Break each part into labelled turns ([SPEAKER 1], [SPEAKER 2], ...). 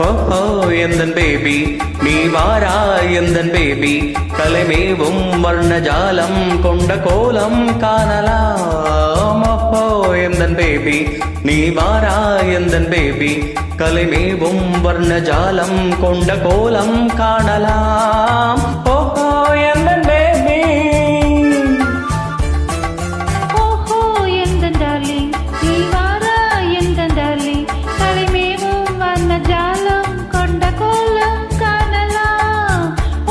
[SPEAKER 1] ஓஹோ எந்தன் பேபி நீ வாராய் எந்தன் பேபி கலைமேவும் வர்ணஜாலம் கொண்ட கோலம் காணலாம். ஓஹோ எந்தன் பேபி நீ வாராய் எந்தன் பேபி கலைமேவும் வர்ணஜாலம் கொண்ட கோலம் காணலாம். ஓஹோ எந்தன் பேபி
[SPEAKER 2] ஓஹோ எந்தன் டார்லிங் நீ வாராய் எந்தன் டார்லிங் கலைமேவும் வர்ணஜாலம் கொண்ட கோலம் காணலாம்.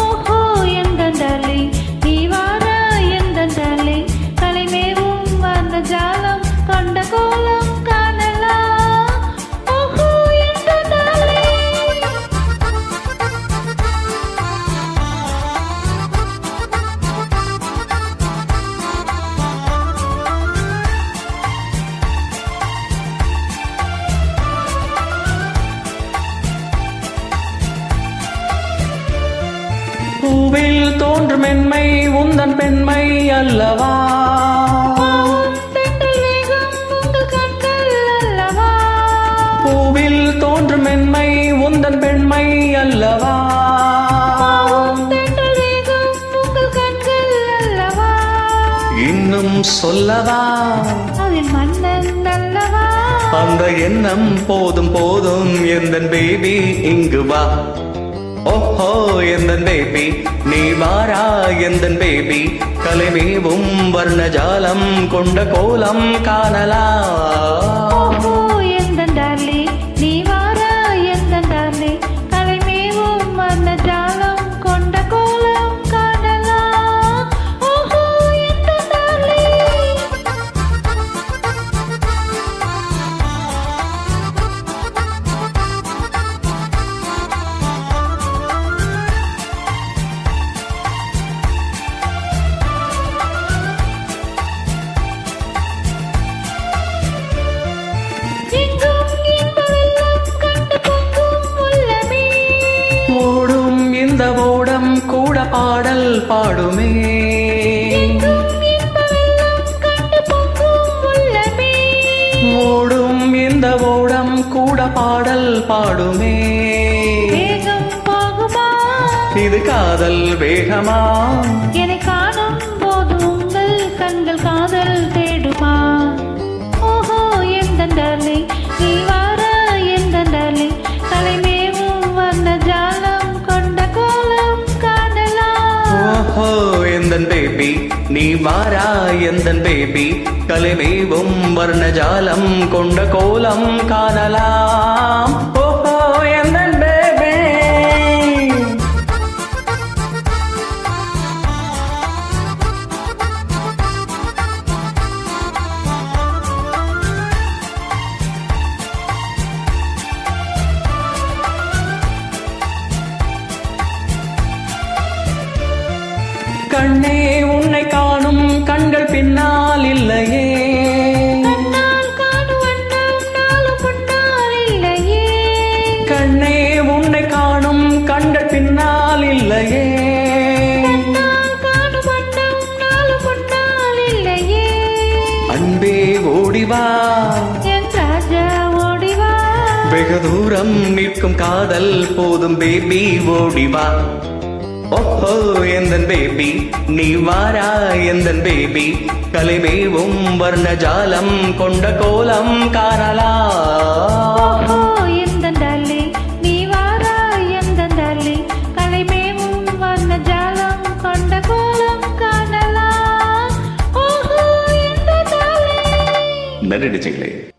[SPEAKER 2] ஓஹோ எந்தன் டார்லிங் நீ வாராய் எந்தன் டார்லிங் கலைமேவும் வர்ணஜாலம் கொண்ட கோலம் காணலாம். ஓஹோ எந்தன் டார்லிங்
[SPEAKER 1] பூவில் தோன்றும் மென்மை உந்தன் பெண்மை அல்லவா? பூவில் தோன்றும் மென்மை உந்தன் பெண்மை அல்லவா? இன்னும் சொல்லவா அந்த எண்ணம் போதும் போதும் எந்தன் பேபி இங்கு வா. ஓஹோ எந்தன் பேபி நீ வாரா எந்தன் பேபி கலைமேவும் வர்ணஜாலம் கொண்ட கோலம் காணலாம்.
[SPEAKER 2] ஓஹோ எந்தன் டார்லிங் நீ வாராய் எந்தன் டார்லிங் கலைமேவும் வர்ணஜாலம் கொண்ட கோலம் காணலாம். ஓஹோ எந்தன் டார்லிங்
[SPEAKER 1] ஓடும் இந்த ஓடம் கூட பாடல் பாடுமே. ஓடும் இந்த ஓடம் கூட பாடல் பாடுமே. இது காதல் வேகமா
[SPEAKER 2] என்னை காணும் போது உங்கள் கண்கள் காதல் தேடுமா? ஓஹோ எந்தன் டார்லிங் நீ வாராய் எந்தன் டார்லிங் கலைமேவும் வர்ணஜாலம் கொண்ட கோலம் காணலாம்.
[SPEAKER 1] ஓஹோ எந்தன் பேபி நீ வாரா எந்தன் பேபி கலைமேவும் வர்ணஜாலம் கொண்ட கோலம் காணலாம். ஓஹோ எந்தன் பேபி கண்ணே உன்னை காணும் கண்கள் பின்னால் இல்லையே. கண்ணே உன்னை காணும் கண்கள் பின்னால் இல்லையே. அன்பே ஓடிவா வெகு தூரம் நிற்கும் காதல் போதும் பேபி ஓடிவா. ஓஹோ எந்தன் பேபி நீ வாரா எந்தன் பேபி கலைமேவும் வர்ணஜாலம் கொண்ட கோலம் காணலாம்.
[SPEAKER 2] ஓஹோ எந்தன் டார்லிங் நீ வாராய் எந்தன் டார்லிங் கலைமேவும் வர்ணஜாலம் கொண்ட கோலம் காணலாம். ஓஹோ எந்தன் டார்லிங்
[SPEAKER 1] நன்றி.